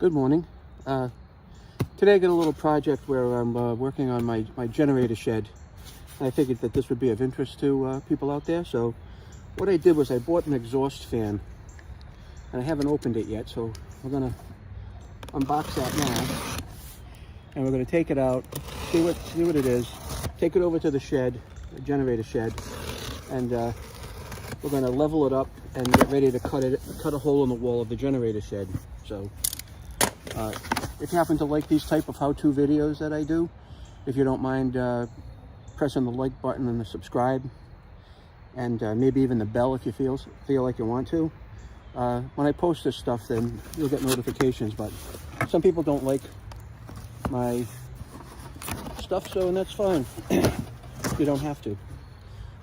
Good morning. Today I got a little project where I'm working on my generator shed. And I figured that this would be of interest to people out there. So what I did was I bought an exhaust fan. And I haven't opened it yet, so we're going to unbox that now. And we're going to take it out, see what it is, take it over to the shed, the generator shed, and we're going to level it up and get ready to cut a hole in the wall of the generator shed. So if you happen to like these type of how-to videos that I do, if you don't mind pressing the like button and the subscribe, and maybe even the bell if you feel like you want to. When I post this stuff, then you'll get notifications, but some people don't like my stuff, and that's fine. You don't have to.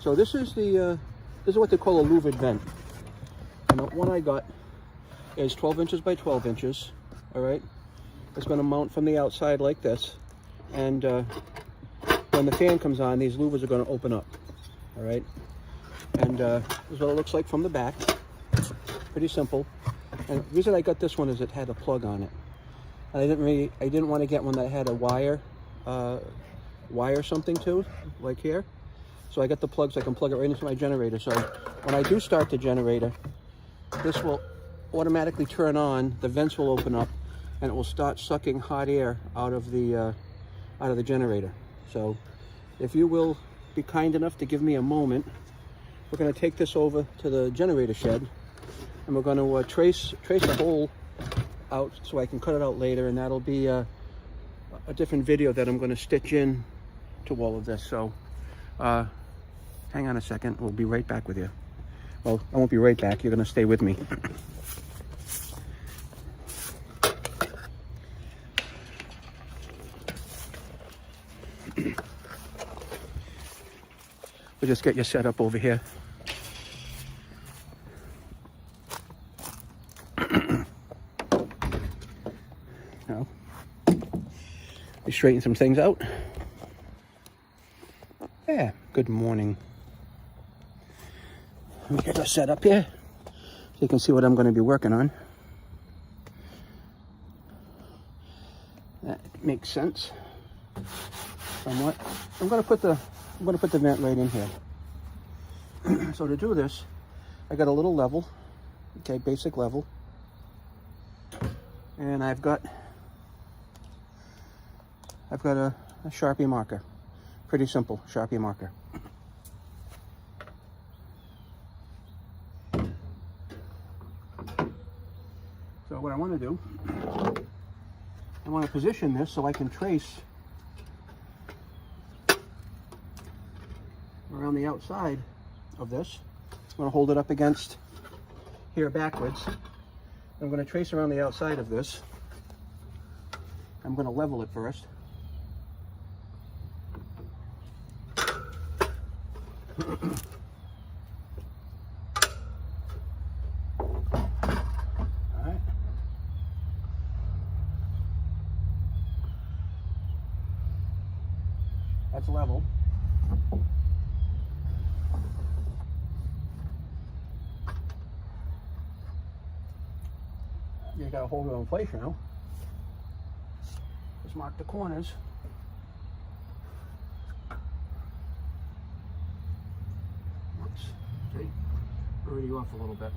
So this is what they call a louvered vent. And the one I got is 12 inches by 12 inches. All right, it's going to mount from the outside like this, and when the fan comes on, these louvers are going to open up. All right, and this is what it looks like from the back. Pretty simple. And the reason I got this one is it had a plug on it. And I didn't want to get one that had a wire something to, like here. So I got the plugs. I can plug it right into my generator. So when I do start the generator, this will automatically turn on. The vents will open up, and it will start sucking hot air out of the generator. So if you will be kind enough to give me a moment, we're going to take this over to the generator shed, and we're going to trace a hole out so I can cut it out later, and that'll be a different video that I'm going to stitch in to all of this. So hang on a second, we'll be right back with you. Well, I won't be right back, you're going to stay with me. We'll just get you set up over here. Now, we straighten some things out. Yeah, good morning. Let me get us set up here so you can see what I'm going to be working on. That makes sense somewhat. I'm going to put the vent right in here. So to do this, I got a little level, okay, basic level, and I've got a Sharpie marker, pretty simple Sharpie marker. So what I want to do, I want to position this so I can trace around the outside of this. I'm going to hold it up against here backwards. I'm going to trace around the outside of this. I'm going to level it first. Alright. That's level. You got to hold it in place, you know. Just mark the corners. Whoops. See? Already off a little bit.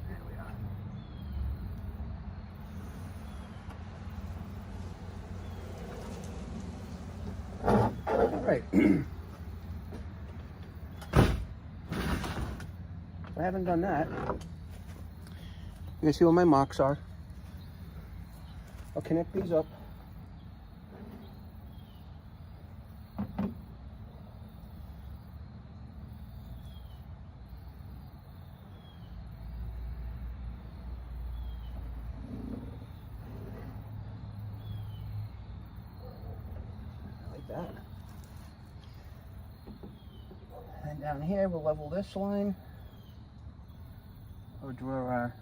There we are. All right. I haven't done that. You can see where my marks are. I'll connect these up. Like that. And down here we'll level this line. We'll draw our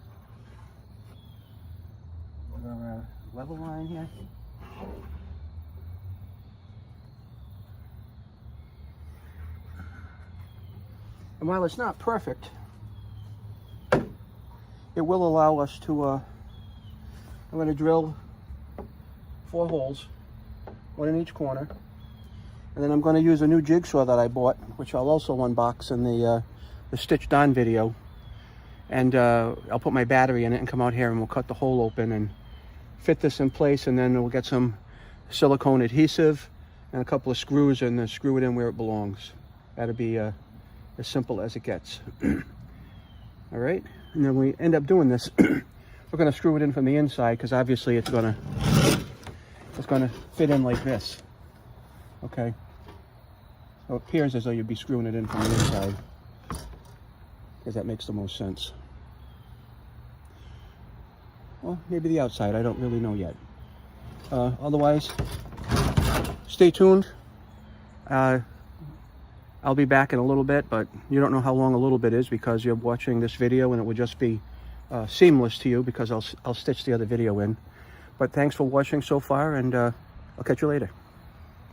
level line here. And while it's not perfect, it will allow us to I'm going to drill 4 holes, 1 in each corner. And then I'm going to use a new jigsaw that I bought, which I'll also unbox in the stitched on video. And I'll put my battery in it and come out here and we'll cut the hole open and fit this in place, and then we'll get some silicone adhesive and a couple of screws and screw it in where it belongs. That'll be as simple as it gets. All right, and then we end up doing this. We're going to screw it in from the inside because obviously it's going to fit in like this. Okay, so it appears as though you'd be screwing it in from the inside because that makes the most sense. Well, maybe the outside, I don't really know yet. Otherwise, stay tuned. I'll be back in a little bit, but you don't know how long a little bit is because you're watching this video and it will just be seamless to you because I'll stitch the other video in. But thanks for watching so far, and I'll catch you later.